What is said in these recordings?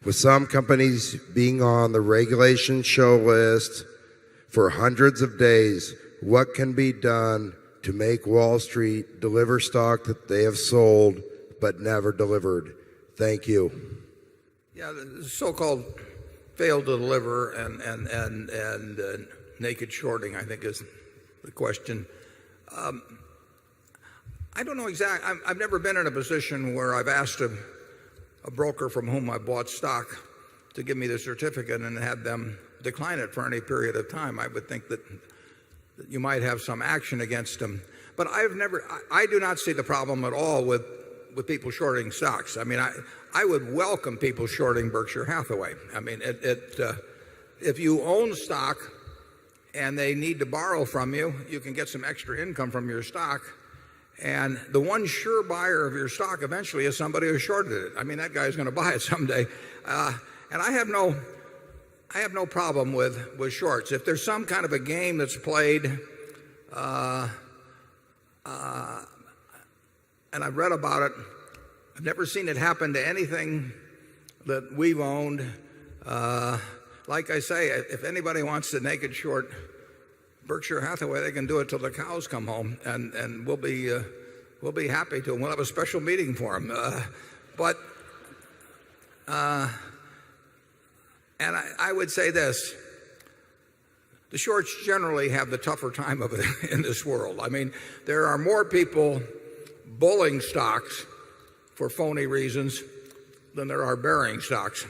With some companies being on the regulation show list for hundreds of days, what can be done to make Wall Street deliver stock that they have sold but never delivered? Thank you. Yeah, the so-called failed to deliver and naked shorting, I think, is the question. I don't know exactly. I've never been in a position where I've asked a broker from whom I bought stock to give me the certificate and had them decline it for any period of time. I would think that you might have some action against them. But I do not see the problem at all with people shorting stocks. I mean, I would welcome people shorting Berkshire Hathaway. I mean, if you own stock and they need to borrow from you, you can get some extra income from your stock. And the one sure buyer of your stock eventually is somebody who shorted it. I mean, that guy's going to buy it someday. And I have no problem with shorts. If there's some kind of a game that's played, and I've read about it, I've never seen it happen to anything that we've owned. Like I say, if anybody wants to naked short Berkshire Hathaway, they can do it till the cows come home, and we'll be happy to. We'll have a special meeting for them. And I would say this: the shorts generally have the tougher time of it in this world. I mean, there are more people bulling stocks for phony reasons than there are bearing stocks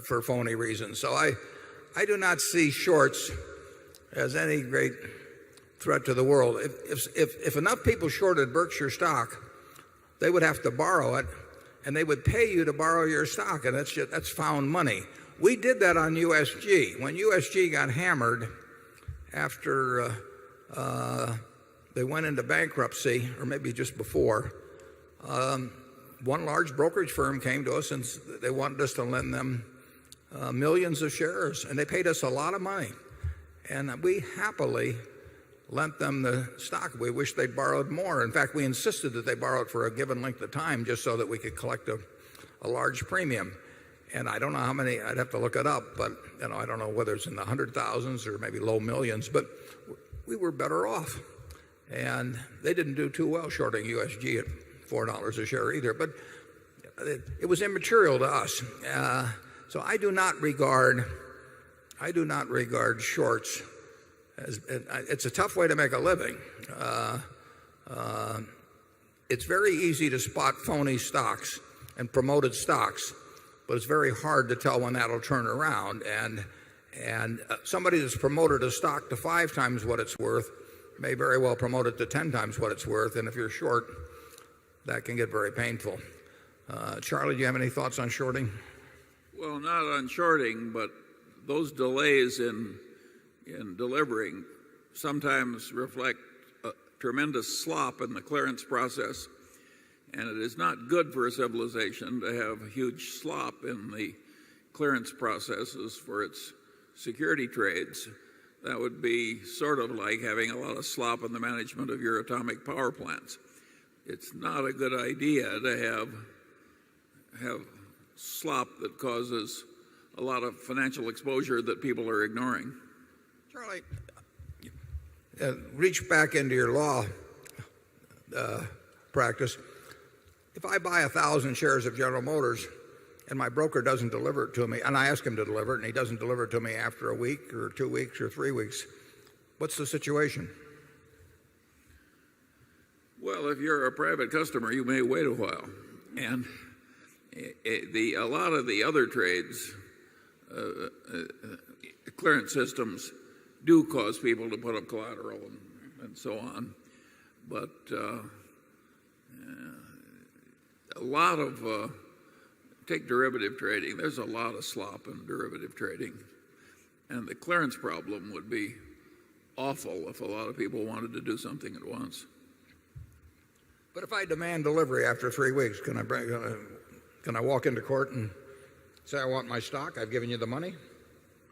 for phony reasons. So I do not see shorts as any great threat to the world. If enough people shorted Berkshire stock, they would have to borrow it, and they would pay you to borrow your stock, and that's found money. We did that on USG. When USG got hammered after they went into bankruptcy, or maybe just before, one large brokerage firm came to us and they wanted us to lend them millions of shares, and they paid us a lot of money. And we happily lent them the stock. We wish they'd borrowed more. In fact, we insisted that they borrow it for a given length of time just so that we could collect a large premium. And I don't know how many, I'd have to look it up, but I don't know whether it's in the hundred thousands or maybe low millions, but we were better off. And they didn't do too well shorting USG at $4 a share either, but it was immaterial to us. So I do not regard shorts as, it's a tough way to make a living. It's very easy to spot phony stocks and promoted stocks, but it's very hard to tell when that'll turn around. And somebody that's promoted a stock to 5 times what it's worth may very well promote it to 10 times what it's worth. And if you're short, that can get very painful. Charlie, do you have any thoughts on shorting? Well, not on shorting, but those delays in delivering sometimes reflect a tremendous slop in the clearance process. And it is not good for a civilization to have huge slop in the clearance processes for its security trades. That would be sort of like having a lot of slop in the management of your atomic power plants. It's not a good idea to have slop that causes a lot of financial exposure that people are ignoring. Charlie, reach back into your law practice. If I buy 1,000 shares of General Motors and my broker doesn't deliver it to me, and I ask him to deliver it, and he doesn't deliver it to me after a week or 2 weeks or 3 weeks, what's the situation? Well, if you're a private customer, you may wait a while. And a lot of the other trades, clearance systems do cause people to put up collateral and so on. But a lot of, take derivative trading, there's a lot of slop in derivative trading. And the clearance problem would be awful if a lot of people wanted to do something at once. But if I demand delivery after 3 weeks, can I walk into court and say I want my stock? I've given you the money?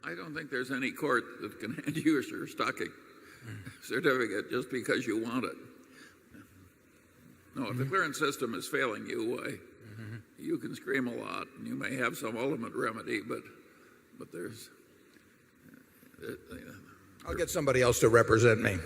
I don't think there's any court that can hand you your stock certificate just because you want it. No, if the clearance system is failing you, you can scream a lot and you may have some ultimate remedy, but there's I'll get somebody else to represent me.